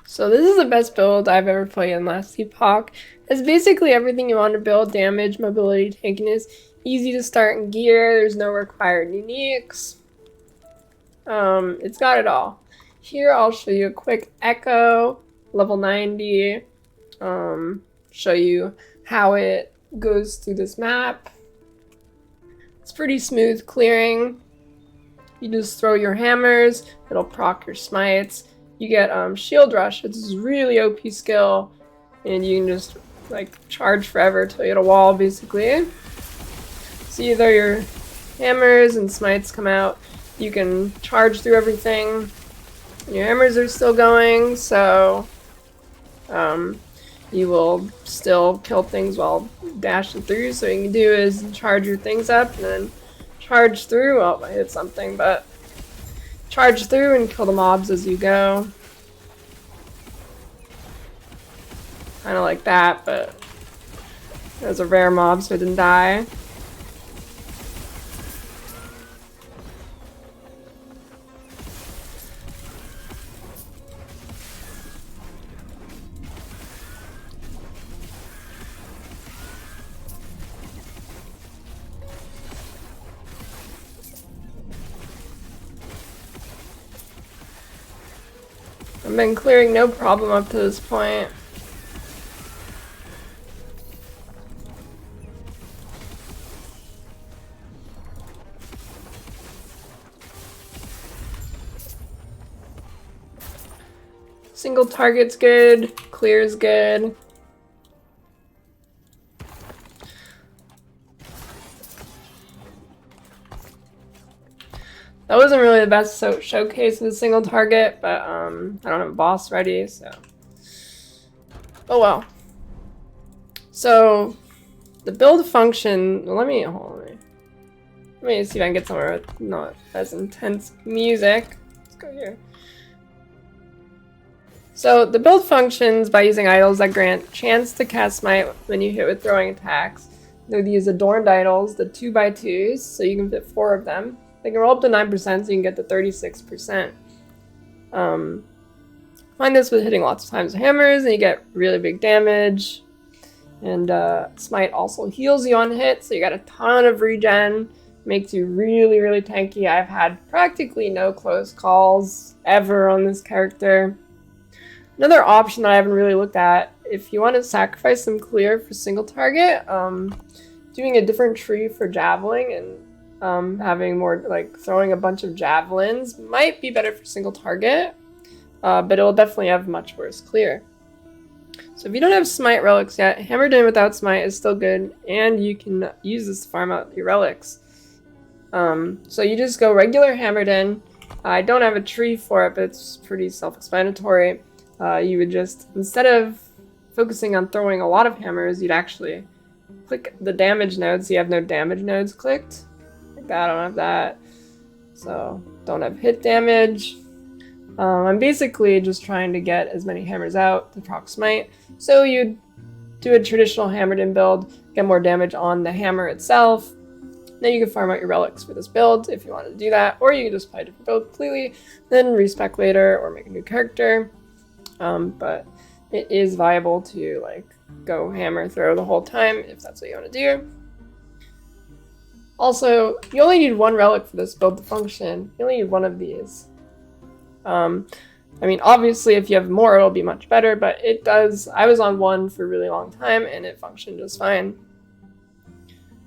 So this is the best build I've ever played in last Epoch. It's basically everything you want to build: damage, mobility, tankiness, easy to start in gear, there's no required uniques. It's got it all. Here I'll show you a quick echo, level 90, show you how it goes through this map. It's pretty smooth clearing. You just throw your hammers, it'll proc your smites. You get shield rush, it's a really OP skill, and you can just like charge forever till you hit a wall basically. So you throw your hammers and smites come out, you can charge through everything. Your hammers are still going, so you will still kill things while dashing through. So what you can do is charge your things up and then charge through. Oh, I hit something, but charge through and kill the mobs as you go. Kind of like that, but it was a rare mob, so it didn't die. I've been clearing no problem up to this point. Single target's good, clear's good. That wasn't really the best showcase of a single target, but I don't have a boss ready, so. Oh well. So the build function, let me see if I can get somewhere with not as intense music. Let's go here. So the build functions by using idols that grant chance to cast Smite when you hit with throwing attacks. They're these adorned idols, the 2x2s, so you can fit 4 of them. They can roll up to 9%, so you can get to 36%. Find this with hitting lots of times with hammers, and you get really big damage. And Smite also heals you on hit, so you got a ton of regen. Makes you really, really tanky. I've had practically no close calls ever on this character. Another option that I haven't really looked at, if you want to sacrifice some clear for single target, doing a different tree for javelin and having more, like, throwing a bunch of javelins might be better for single target, but it will definitely have much worse clear. So if you don't have Smite relics yet, Hammerdin without Smite is still good, and you can use this to farm out your relics. So you just go regular Hammerdin. I don't have a tree for it, but it's pretty self-explanatory. You would just, instead of focusing on throwing a lot of hammers, you'd actually click the damage nodes. So you have no damage nodes clicked. Like that, I don't have that. So don't have hit damage. I'm basically just trying to get as many hammers out to proc Smite. So you'd do a traditional Hammerdin build, get more damage on the hammer itself. Then you can farm out your relics for this build if you want to do that, or you can just play a different build completely, then respec later or make a new character. But it is viable to like go hammer throw the whole time if that's what you want to do. Also, you only need 1 relic for this build to function. You only need 1 of these. I mean, obviously if you have more it'll be much better, but it does. I was on 1 for a really long time and it functioned just fine.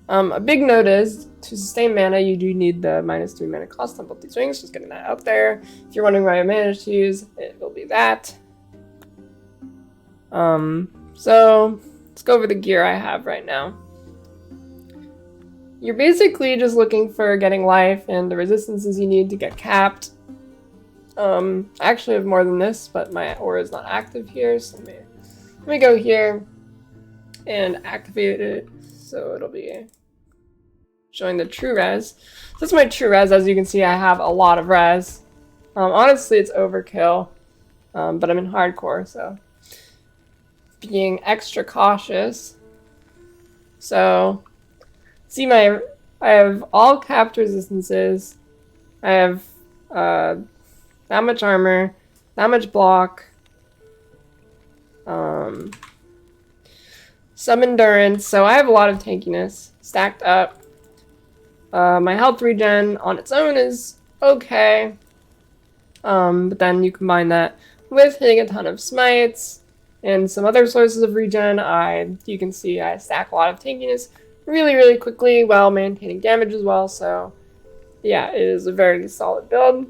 A big note is, to sustain mana, you do need the -3 mana cost on both these wings, just getting that out there. If you're wondering what I managed to use, it will be that. So let's go over the gear I have right now. You're basically just looking for getting life and the resistances you need to get capped. I actually have more than this, but my aura is not active here, so let me go here and activate it, so it'll be showing the true res. So that's my true res. As you can see, I have a lot of res. Honestly, it's overkill, but I'm in hardcore, so being extra cautious. So see, I have all capped resistances. I have that much armor, that much block, Some endurance. So I have a lot of tankiness stacked up. My health regen on its own is okay. But then you combine that with hitting a ton of smites and some other sources of regen. You can see I stack a lot of tankiness really quickly while maintaining damage as well. So yeah, it is a very solid build.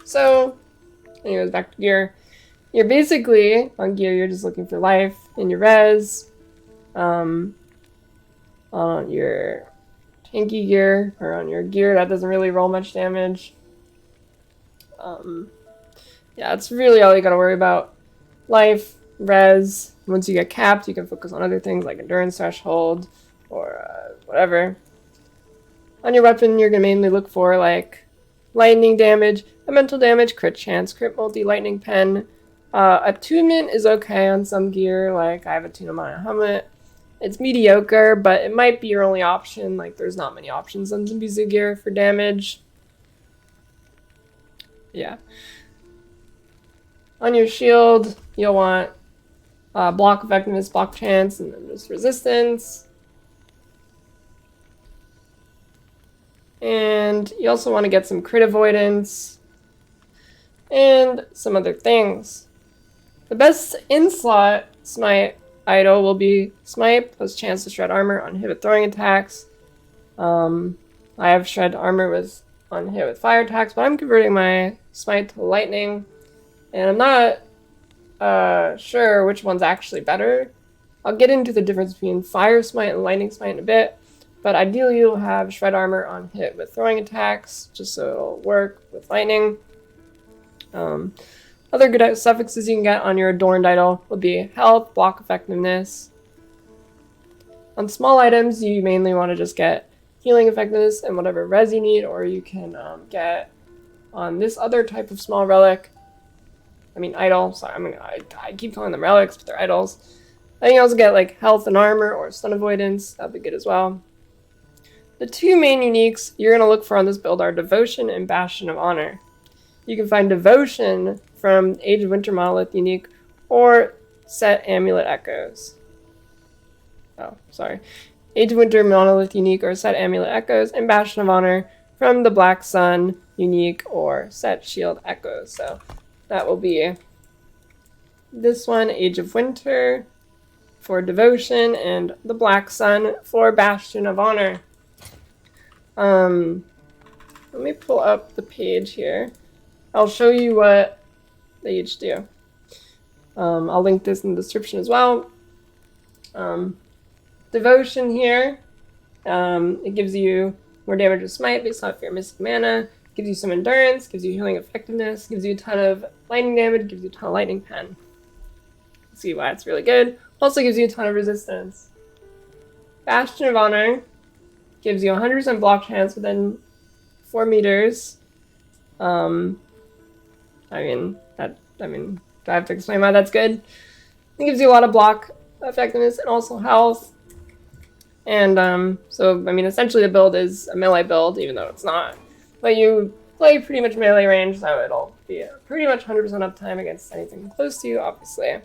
So anyways, back to gear. You're basically on gear, you're just looking for life in your res. On your tanky gear, or on your gear that doesn't really roll much damage. Yeah, that's really all you gotta worry about. Life, res. Once you get capped, you can focus on other things like endurance threshold or whatever. On your weapon, you're gonna mainly look for like lightning damage, elemental damage, crit chance, crit multi, lightning pen. Attunement is okay on some gear, like I have attunement on my helmet. It's mediocre, but it might be your only option. Like there's not many options on Zimbizu gear for damage. Yeah. On your shield, you'll want block effectiveness, block chance, and then just resistance. And you also want to get some crit avoidance and some other things. The best in-slot Smite idol will be Smite plus chance to shred armor on hit with throwing attacks. I have shred armor on hit with fire attacks, but I'm converting my Smite to lightning, and I'm not sure which one's actually better. I'll get into the difference between fire Smite and lightning Smite in a bit, but ideally you'll have shred armor on hit with throwing attacks, just so it'll work with lightning. Other good suffixes you can get on your adorned idol would be health, block effectiveness. On small items, you mainly want to just get healing effectiveness and whatever res you need, or you can get on this other type of small relic. I mean idol, sorry, I keep calling them relics, but they're idols. Then you also get like health and armor or stun avoidance, that'd be good as well. The two main uniques you're going to look for on this build are Devotion and Bastion of Honor. You can find Devotion from Age of Winter Monolith unique or Set Amulet Echoes. Oh, sorry. Age of Winter Monolith unique or Set Amulet Echoes, and Bastion of Honor from the Black Sun unique or Set Shield Echoes. So that will be this one, Age of Winter for Devotion, and the Black Sun for Bastion of Honor. Let me pull up the page here. I'll show you what they each do. I'll link this in the description as well. Devotion here, it gives you more damage with Smite based off your Mystic Mana, gives you some endurance, gives you healing effectiveness, gives you a ton of lightning damage, gives you a ton of lightning pen. See why it's really good. Also gives you a ton of resistance. Bastion of Honor gives you 100% block chance within 4 meters. Do I have to explain why that's good? It gives you a lot of block effectiveness and also health. And essentially the build is a melee build, even though it's not. But you play pretty much melee range, so it'll be pretty much 100% uptime against anything close to you, obviously.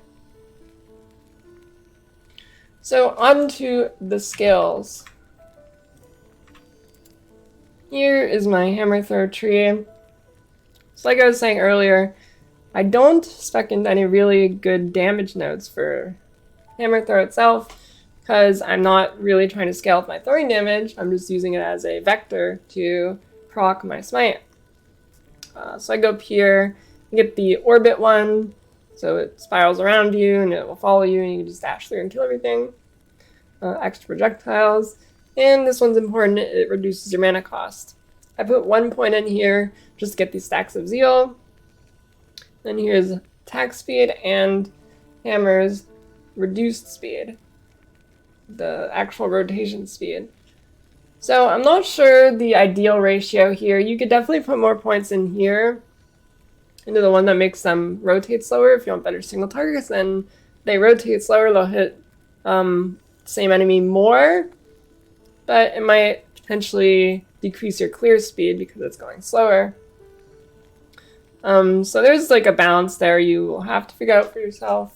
So on to the skills. Here is my hammer throw tree. So like I was saying earlier, I don't spec into any really good damage nodes for hammer throw itself, because I'm not really trying to scale with my throwing damage. I'm just using it as a vector to proc my smite. So I go up here and get the orbit one, so it spirals around you and it will follow you and you can just dash through and kill everything. Extra projectiles. And this one's important, it reduces your mana cost. I put 1 point in here just to get these stacks of zeal. Then here's attack speed and hammer's reduced speed, the actual rotation speed. So I'm not sure the ideal ratio here. You could definitely put more points in here into the one that makes them rotate slower. If you want better single targets, then they rotate slower, they'll hit same enemy more, but it might potentially decrease your clear speed because it's going slower. So there's like a balance there you will have to figure out for yourself.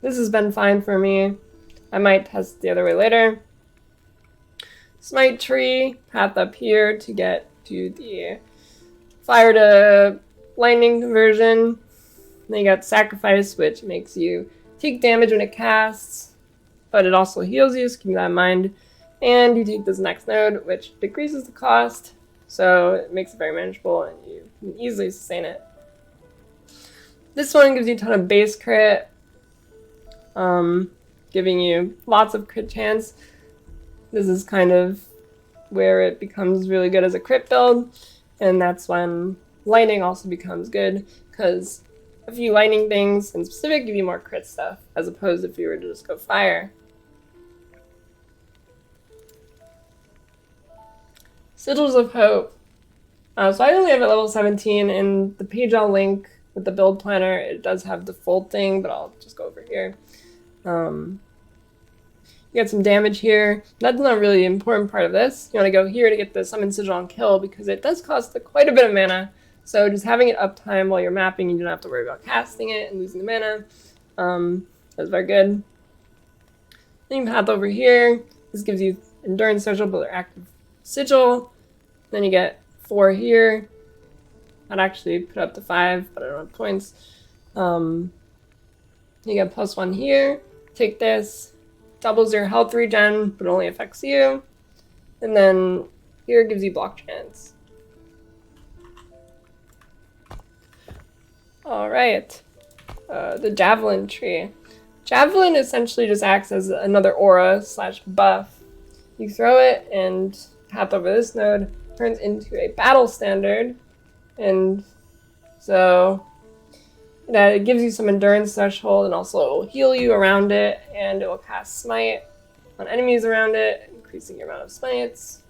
this has been fine for me. I might test the other way later. Smite tree, path up here to get to the fire to lightning conversion. Then you got sacrifice, which makes you take damage when it casts, but it also heals you, so keep that in mind. And you take this next node, which decreases the cost, so it makes it very manageable and you can easily sustain it. This one gives you a ton of base crit, giving you lots of crit chance. This is kind of where it becomes really good as a crit build, and that's when lightning also becomes good, because a few lightning things in specific give you more crit stuff, as opposed to if you were to just go fire. Sigils of Hope. So I only have it level 17, and the page I'll link with the build planner, it does have the full thing, but I'll just go over here. You get some damage here. That's not really the important part of this. You want to go here to get the Summon Sigil on Kill, because it does cost quite a bit of mana. So just having it uptime while you're mapping, you don't have to worry about casting it and losing the mana. That's very good. Then you path over here. This gives you Endurance Sigil, but they're active Sigil. Then you get 4 here. I'd actually put up to 5, but I don't have points. You get +1 here. Take this. Doubles your health regen, but only affects you. And then here gives you block chance. Alright. The Javelin tree. Javelin essentially just acts as another aura / buff. You throw it and path over this node, turns into a battle standard. And so it gives you some endurance threshold, and also it will heal you around it, and it will cast Smite on enemies around it, increasing your amount of smites.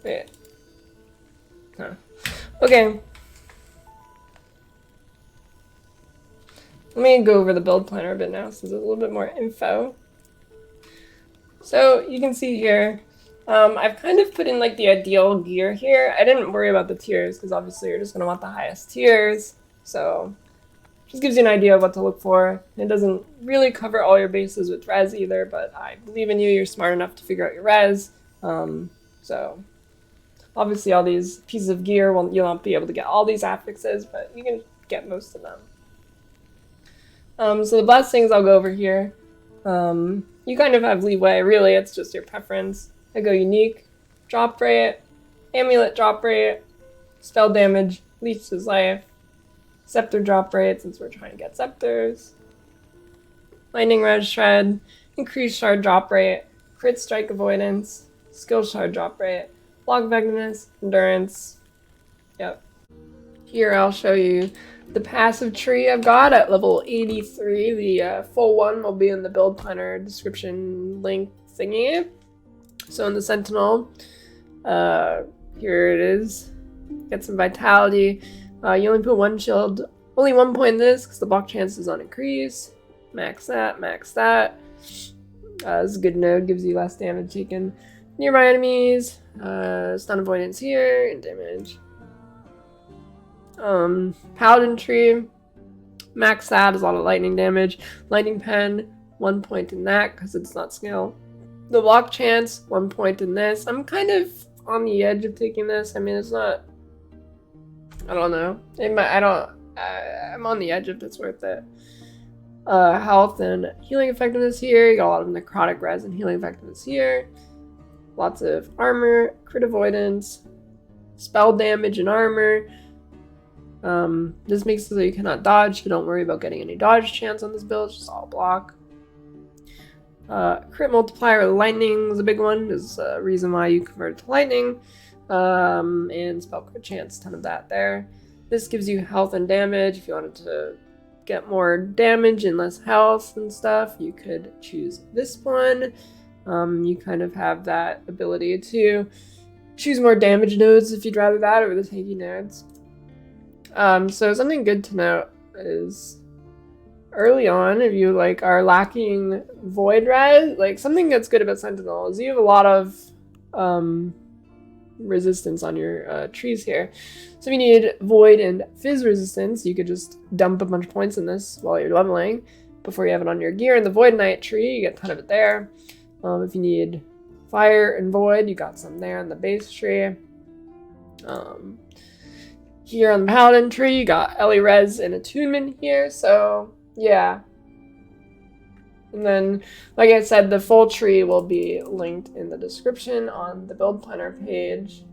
Wait. Huh. Okay. Let me go over the build planner a bit now, so there's a little bit more info. So you can see here, I've kind of put in like the ideal gear here. I didn't worry about the tiers because obviously you're just going to want the highest tiers. So just gives you an idea of what to look for. It doesn't really cover all your bases with res either, but I believe in you. You're smart enough to figure out your res. So obviously all these pieces of gear, well, you'll not be able to get all these affixes, but you can get most of them. So the blessings I'll go over here. You kind of have leeway, really, it's just your preference. I go unique, drop rate, amulet drop rate, spell damage, leeches life, scepter drop rate, since we're trying to get scepters, lightning res shred, increased shard drop rate, crit strike avoidance, skill shard drop rate, block effectiveness, endurance. Yep. Here I'll show you the passive tree I've got at level 83. The full one will be in the build planner description link thingy. So in the Sentinel, here it is. Get some vitality. You only put 1 shield, only 1 point in this because the block chance is on increase. Max that, max that. This is a good node, gives you less damage taken nearby enemies. Stun avoidance here and damage. Paladin tree, max that is a lot of lightning damage. Lightning pen, 1 point in that because it's not skill. The block chance, 1 point in this. I'm kind of on the edge of taking this. I mean, it's not. I don't know. I'm on the edge if it's worth it. Health and healing effectiveness here. You got a lot of necrotic res and healing effectiveness here. Lots of armor, crit avoidance, spell damage and armor. This makes it so you cannot dodge, so don't worry about getting any dodge chance on this build. It's just all block. Crit multiplier lightning is a big one. There's a reason why you convert to lightning. And spell crit chance, ton of that there. This gives you health and damage. If you wanted to get more damage and less health and stuff, you could choose this one. You kind of have that ability to choose more damage nodes if you'd rather that over the tanky nodes. So something good to note is early on, if you are lacking void res, something that's good about Sentinel is you have a lot of resistance on your trees here. So if you need void and fizz resistance, you could just dump a bunch of points in this while you're leveling before you have it on your gear. And the void knight tree, you get a ton of it there. If you need fire and void, you got some there on the base tree. Here on the paladin tree, you got Ellie Res and attunement here. So yeah. And then, like I said, the full tree will be linked in the description on the build planner page.